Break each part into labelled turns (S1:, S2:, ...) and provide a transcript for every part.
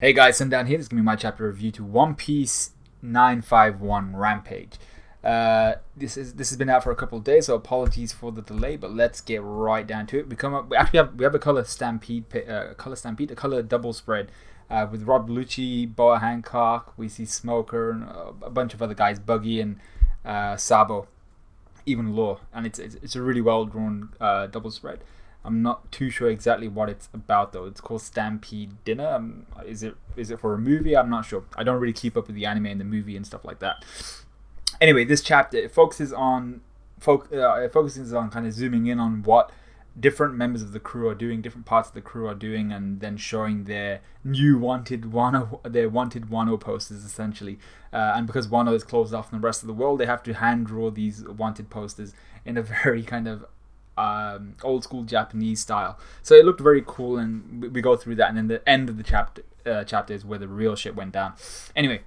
S1: Hey guys, Sundown here. This is going to be my chapter review to One Piece 951 Rampage. This has been out for a couple of days, so apologies for the delay, but let's get right down to it. We have a color stampede, a color double spread with Rob Lucci, Boa Hancock. We see Smoker and a bunch of other guys, Buggy and Sabo, even Law, and it's a really well drawn double spread. I'm not too sure exactly what it's about though. It's called Stampede Dinner. Is it for a movie? I'm not sure. I don't really keep up with the anime and the movie and stuff like that. Anyway, this chapter it focuses on kind of zooming in on what different members of the crew are doing, different parts of the crew are doing, and then showing their wanted Wano posters essentially. And because Wano is closed off from the rest of the world, they have to hand draw these wanted posters in a very kind of old school Japanese style. So it looked very cool, and we go through that, and then the end of the chapter is where the real shit went down. Anyway,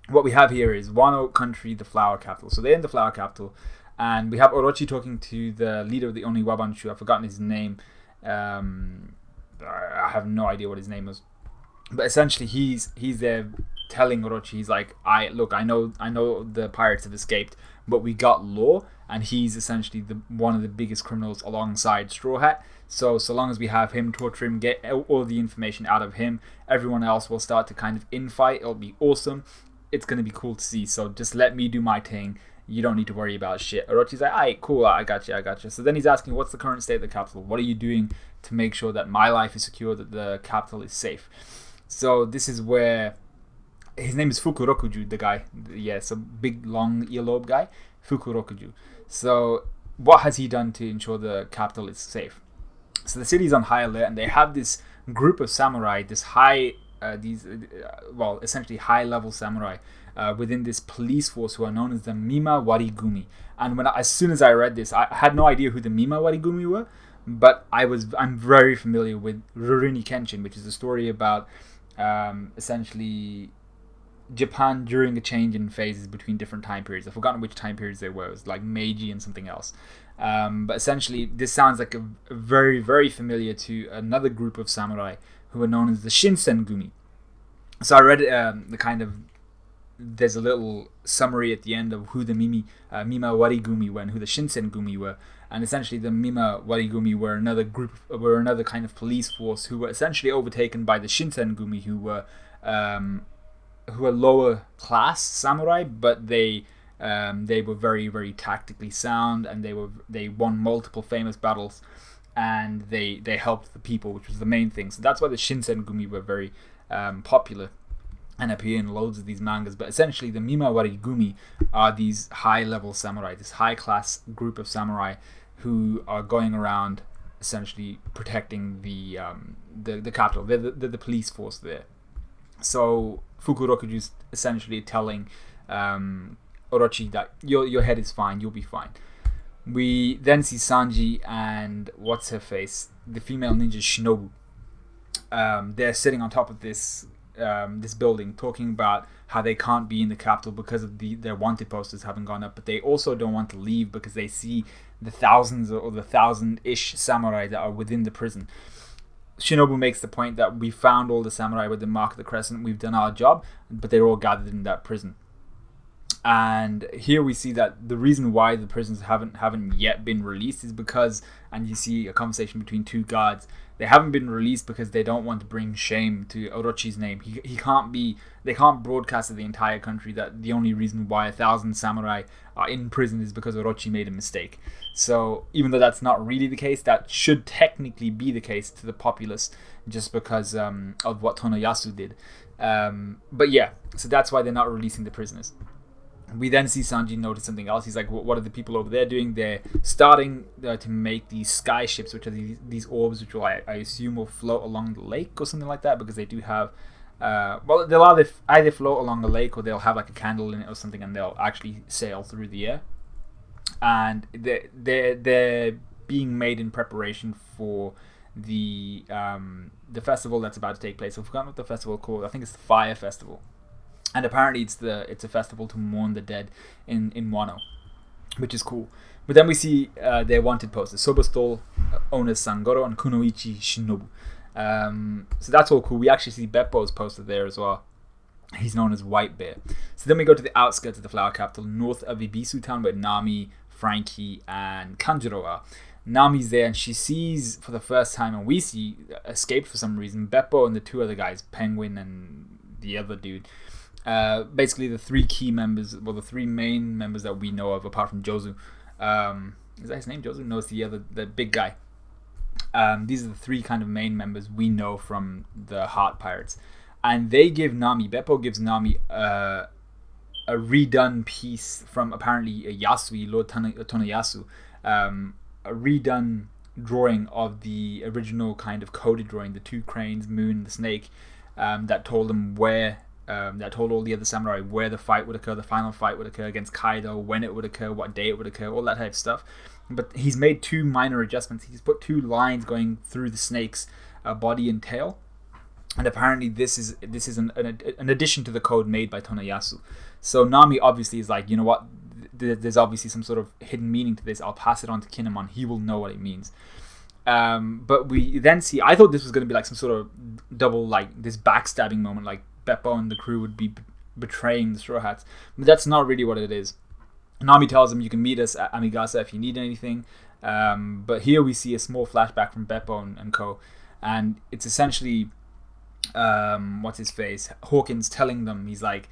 S1: what we have here is Wano Country, the flower capital. So they're in the flower capital, and we have Orochi talking to the leader of the Oniwabanshu. I've forgotten his name. I have no idea what his name was, but essentially he's there telling Orochi, he's like, I know the pirates have escaped, but we got Law, and he's essentially one of the biggest criminals alongside Straw Hat. So long as we have him, torture him, get all the information out of him, everyone else will start to kind of infight. It'll be awesome. It's going to be cool to see. So just let me do my thing. You don't need to worry about shit. Orochi's like, alright, cool, I got you. So then he's asking, what's the current state of the capital? What are you doing to make sure that my life is secure, that the capital is safe? So this is where his name is Fukurokuju, the guy. Yeah, some big, long earlobe guy. Fukurokuju. So what has he done to ensure the capital is safe? So the city is on high alert, and they have this group of samurai, essentially high-level samurai within this police force who are known as the Mima Warigumi. And as soon as I read this, I had no idea who the Mima Warigumi were, but I'm very familiar with Rurouni Kenshin, which is a story about essentially Japan during a change in phases between different time periods. I've forgotten which time periods they were. It was like Meiji and something else. But essentially, this sounds like a very, very familiar to another group of samurai who are known as the Shinsengumi. So I read there's a little summary at the end of who the Mima Warigumi were and who the Shinsengumi were. And essentially, the Mima Warigumi were another kind of police force who were essentially overtaken by the Shinsengumi, who were lower class samurai, but they were very, very tactically sound, and they won multiple famous battles, and they helped the people, which was the main thing. So that's why the Shinsengumi were very popular and appear in loads of these mangas. But essentially, the Mima Warigumi are these high-level samurai, this high-class group of samurai who are going around essentially protecting the capital. They're the police force there. So Fukurokuju is essentially telling Orochi that your head is fine, you'll be fine. We then see Sanji and what's her face, the female ninja Shinobu. They're sitting on top of this building, talking about how they can't be in the capital because of their wanted posters haven't gone up, but they also don't want to leave because they see the thousands or the thousand-ish samurai that are within the prison. Shinobu makes the point that we found all the samurai with the mark of the crescent, we've done our job, but they're all gathered in that prison. And here we see that the reason why the prisoners haven't yet been released is because, and you see a conversation between two guards, they haven't been released because they don't want to bring shame to Orochi's name. They can't broadcast to the entire country that the only reason why 1,000 samurai are in prison is because Orochi made a mistake. So even though that's not really the case, that should technically be the case to the populace, just because of what Tonoyasu did. But yeah, so that's why they're not releasing the prisoners. We then see Sanji notice something else. He's like, what are the people over there doing? They're starting to make these sky ships, which are these orbs, which I assume will float along the lake or something like that, because they do have... they'll either float along the lake, or they'll have like a candle in it or something, and they'll actually sail through the air. And they're being made in preparation for the festival that's about to take place. I've forgotten what the festival is called. I think it's the Fire Festival. And apparently it's a festival to mourn the dead in Wano, which is cool. But then we see their wanted posters: Sobastol, owners Sangoro, and Kunoichi Shinobu. So that's all cool. We actually see Beppo's posted there as well. He's known as White Bear. So then we go to the outskirts of the flower capital, north of Ibisu town, where Nami, Frankie, and Kanjuro are. Nami's there, and she sees for the first time, and we see escaped for some reason, Beppo and the two other guys, Penguin and the other dude. Basically, the three key members, well, the three main members that we know of, apart from Jozu. Is that his name, Jozu? No, it's the big guy. These are the three kind of main members we know from the Heart Pirates. And they give Nami, Beppo gives Nami a redone piece from apparently Yasui, Lord Tonoyasu, a redone drawing of the original kind of coded drawing, the two cranes, Moon, the snake, that told them where, that told all the other samurai where the fight would occur, the final fight would occur against Kaido, when it would occur, what day it would occur, all that type of stuff. But he's made two minor adjustments. He's put two lines going through the snake's body and tail. And apparently this is an addition to the code made by Tonoyasu. So Nami obviously is like, you know what, there's obviously some sort of hidden meaning to this. I'll pass it on to Kinemon. He will know what it means. But we then see, I thought this was going to be like some sort of double, like this backstabbing moment, like Beppo and the crew would be betraying the Straw Hats. But that's not really what it is. Nami tells him, you can meet us at Amigasa if you need anything. But here we see a small flashback from Beppo and co. And it's essentially... what's his face, Hawkins telling them, he's like,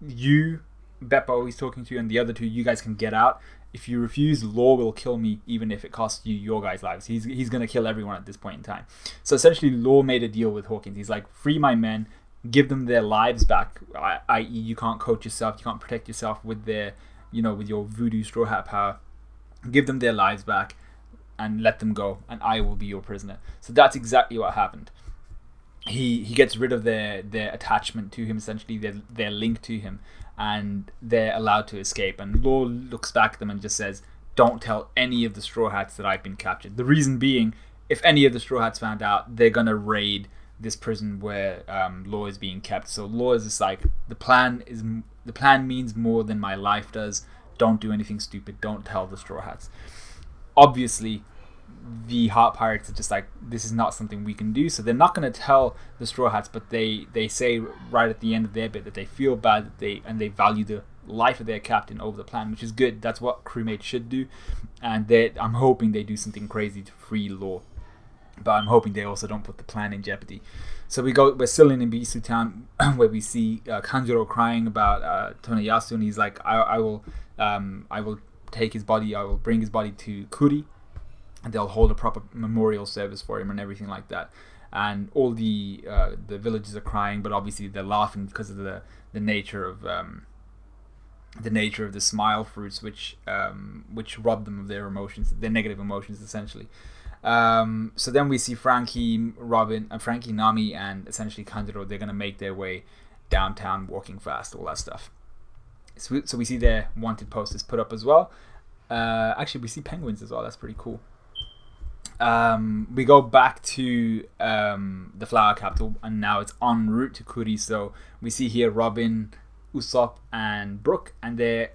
S1: you, Beppo, he's talking to you, and the other two, you guys can get out. If you refuse, Law will kill me, even if it costs you your guys' lives. He's gonna kill everyone at this point in time. So essentially Law made a deal with Hawkins. He's like, free my men, give them their lives back, i.e. you can't coach yourself, you can't protect yourself with their, you know, with your voodoo Straw Hat power. Give them their lives back and let them go, and I will be your prisoner. So that's exactly what happened. He gets rid of their attachment to him, essentially their link to him, and they're allowed to escape. And Law looks back at them and just says, don't tell any of the Straw Hats that I've been captured. The reason being, if any of the Straw Hats found out, they're gonna raid this prison where Law is being kept. So Law is just like, the plan means more than my life does. Don't do anything stupid. Don't tell the Straw Hats. Obviously, the Heart Pirates are just like, this is not something we can do, so they're not going to tell the Straw Hats, but they say right at the end of their bit that they feel bad that they value the life of their captain over the plan, which is good. That's what crewmates should do, and I'm hoping they do something crazy to free Law, but I'm hoping they also don't put the plan in jeopardy. So we're still in Ibisu town, where we see Kanjuro crying about Tonoyasu, and he's like, I will take his body, I will bring his body to Kuri, and they'll hold a proper memorial service for him and everything like that. And all the villagers are crying, but obviously they're laughing because of the nature of the smile fruits, which rob them of their emotions, their negative emotions, essentially. So then we see Frankie, Nami, and essentially Kanjuro. They're gonna make their way downtown, walking fast, all that stuff. So we see their wanted posters put up as well. Actually, we see penguins as well. That's pretty cool. We go back to the flower capital, and now it's en route to Kuri. So we see here Robin, Usopp, and Brook, and they're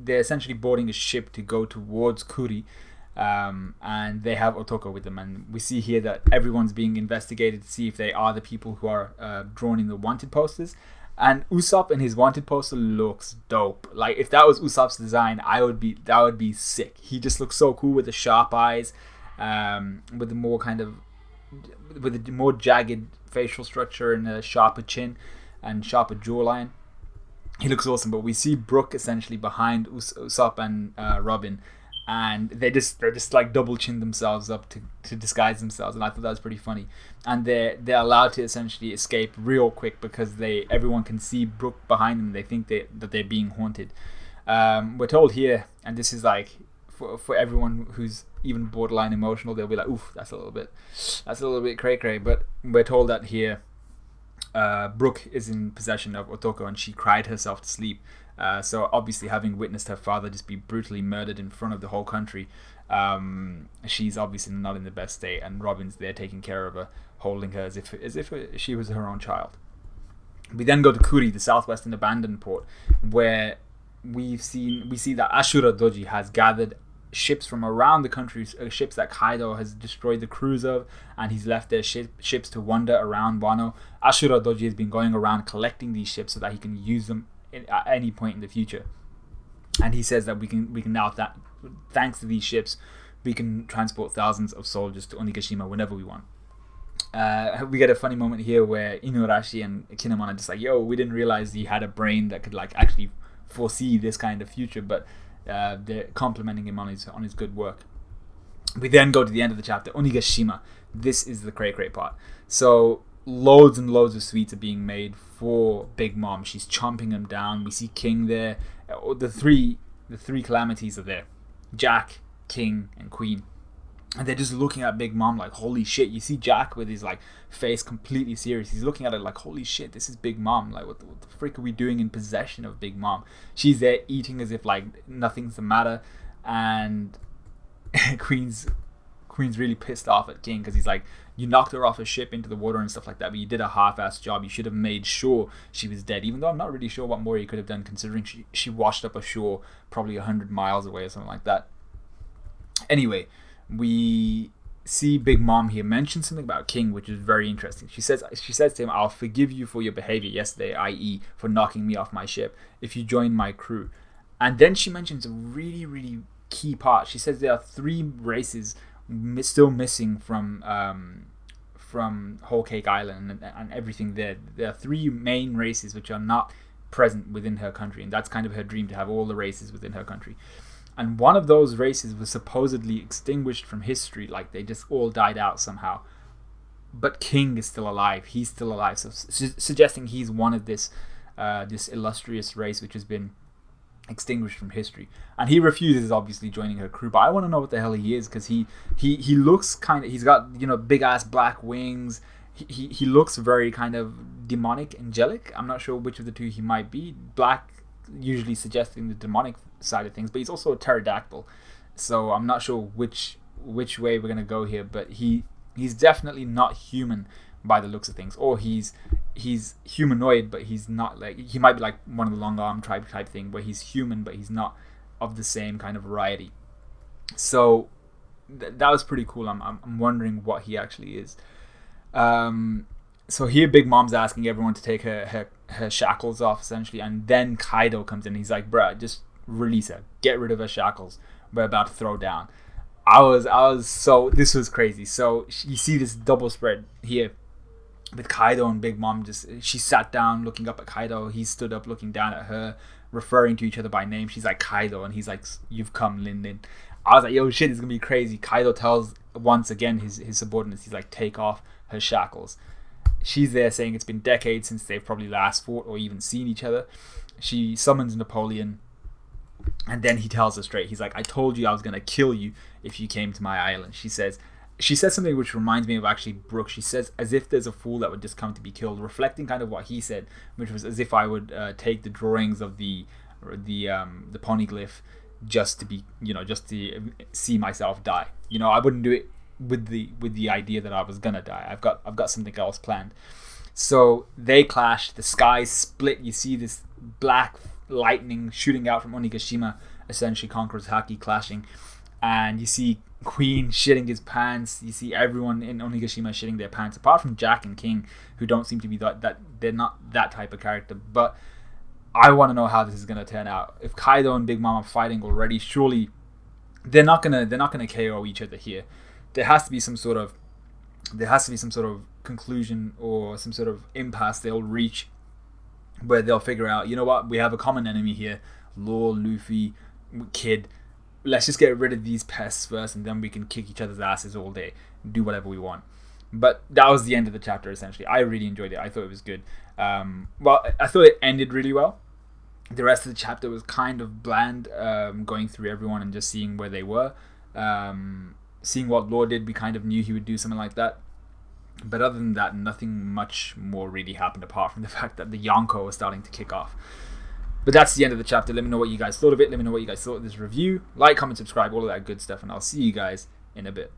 S1: essentially boarding a ship to go towards Kuri, and they have Otoko with them. And we see here that everyone's being investigated to see if they are the people who are drawn in the wanted posters. And Usopp in his wanted poster looks dope. Like, if that was Usopp's design, that would be sick. He just looks so cool with the sharp eyes. With a more jagged facial structure and a sharper chin and sharper jawline. He looks awesome. But we see Brook essentially behind Usopp and Robin, and they're just like double chin themselves up to disguise themselves, and I thought that was pretty funny. And they're allowed to essentially escape real quick because everyone can see Brook behind them. They think that they're being haunted. We're told here, and this is like for everyone who's even borderline emotional, they'll be like, oof, that's a little bit cray-cray. But we're told that here Brook is in possession of Otoko, and she cried herself to sleep. So obviously, having witnessed her father just be brutally murdered in front of the whole country, she's obviously not in the best state, and Robin's there taking care of her, holding her as if she was her own child. We then go to Kuri, the southwestern abandoned port, where we see that Ashura Doji has gathered ships from around the country, ships that Kaido has destroyed the crews of, and he's left their ships to wander around Wano. Ashura Doji has been going around collecting these ships so that he can use them at any point in the future. And he says that we can now, thanks to these ships, we can transport thousands of soldiers to Onigashima whenever we want. We get a funny moment here where Inuarashi and Kinemon are just like, yo, we didn't realize he had a brain that could like actually foresee this kind of future, but they're complimenting him on his good work. We then go to the end of the chapter, Onigashima. This is the cray part. So loads and loads of sweets are being made for Big Mom. She's chomping them down. We see King there. The three calamities are there: Jack, King, and Queen. And they're just looking at Big Mom like, holy shit. You see Jack with his like face completely serious. He's looking at it like, holy shit, this is Big Mom. Like, what the frick are we doing in possession of Big Mom? She's there eating as if like nothing's the matter. And Queen's really pissed off at King because he's like, you knocked her off a ship into the water and stuff like that, but you did a half-assed job. You should have made sure she was dead, even though I'm not really sure what more you could have done, considering she washed up ashore probably 100 miles away or something like that. Anyway, we see Big Mom here mention something about King, which is very interesting. She says to him, I'll forgive you for your behavior yesterday, i.e. for knocking me off my ship, if you join my crew. And then she mentions a really, really key part. She says there are 3 races still missing from Whole Cake Island and everything there. There are 3 main races which are not present within her country, and that's kind of her dream, to have all the races within her country. And one of those races was supposedly extinguished from history, like they just all died out somehow. But King is still alive. He's still alive, so suggesting he's one of this illustrious race which has been extinguished from history. And he refuses, obviously, joining her crew. But I want to know what the hell he is, because he looks kind of, he's got, big ass black wings. He looks very kind of demonic, angelic. I'm not sure which of the two he might be. Black usually suggesting the demonic side of things, but he's also a pterodactyl, so I'm not sure which way we're gonna go here. But he's definitely not human by the looks of things, or he's humanoid, but he's not like, he might be like one of the long arm tribe type thing where he's human but he's not of the same kind of variety. So that was pretty cool. I'm wondering what he actually is. So here Big Mom's asking everyone to take her shackles off, essentially, and then Kaido comes in. He's like, bruh, just release her, get rid of her shackles, we're about to throw down. So this was crazy. So you see this double spread here with Kaido and Big Mom. She sat down looking up at Kaido, he stood up looking down at her, referring to each other by name. She's like, Kaido, and he's like, you've come, Lin Lin. I was like, yo, shit, it's gonna be crazy. Kaido tells once again his subordinates, he's like, take off her shackles. She's there saying it's been decades since they've probably last fought or even seen each other. She summons Napoleon, and then he tells her straight. He's like, I told you I was going to kill you if you came to my island. She says something which reminds me of actually Brooke. She says, as if there's a fool that would just come to be killed, reflecting kind of what he said, which was as if I would take the drawings of the poneglyph just to see myself die. I wouldn't do it with the idea that I was gonna die. I've got something else planned. So they clash, the skies split, you see this black lightning shooting out from Onigashima, essentially Conqueror's Haki clashing, and you see Queen shitting his pants. You see everyone in Onigashima shitting their pants, apart from Jack and King, who don't seem to be that they're not that type of character. But I want to know how this is gonna turn out. If Kaido and Big Mom are fighting already, surely they're not gonna KO each other here. There has to be some sort of conclusion or some sort of impasse they'll reach where they'll figure out, you know what, we have a common enemy here, Law, Luffy, Kid. Let's just get rid of these pests first, and then we can kick each other's asses all day, do whatever we want. But that was the end of the chapter, essentially. I really enjoyed it. I thought it was good. I thought it ended really well. The rest of the chapter was kind of bland, going through everyone and just seeing where they were. Seeing what Law did, we kind of knew he would do something like that. But other than that, nothing much more really happened apart from the fact that the Yonko was starting to kick off. But that's the end of the chapter. Let me know what you guys thought of it. Let me know what you guys thought of this review. Like, comment, subscribe, all of that good stuff. And I'll see you guys in a bit.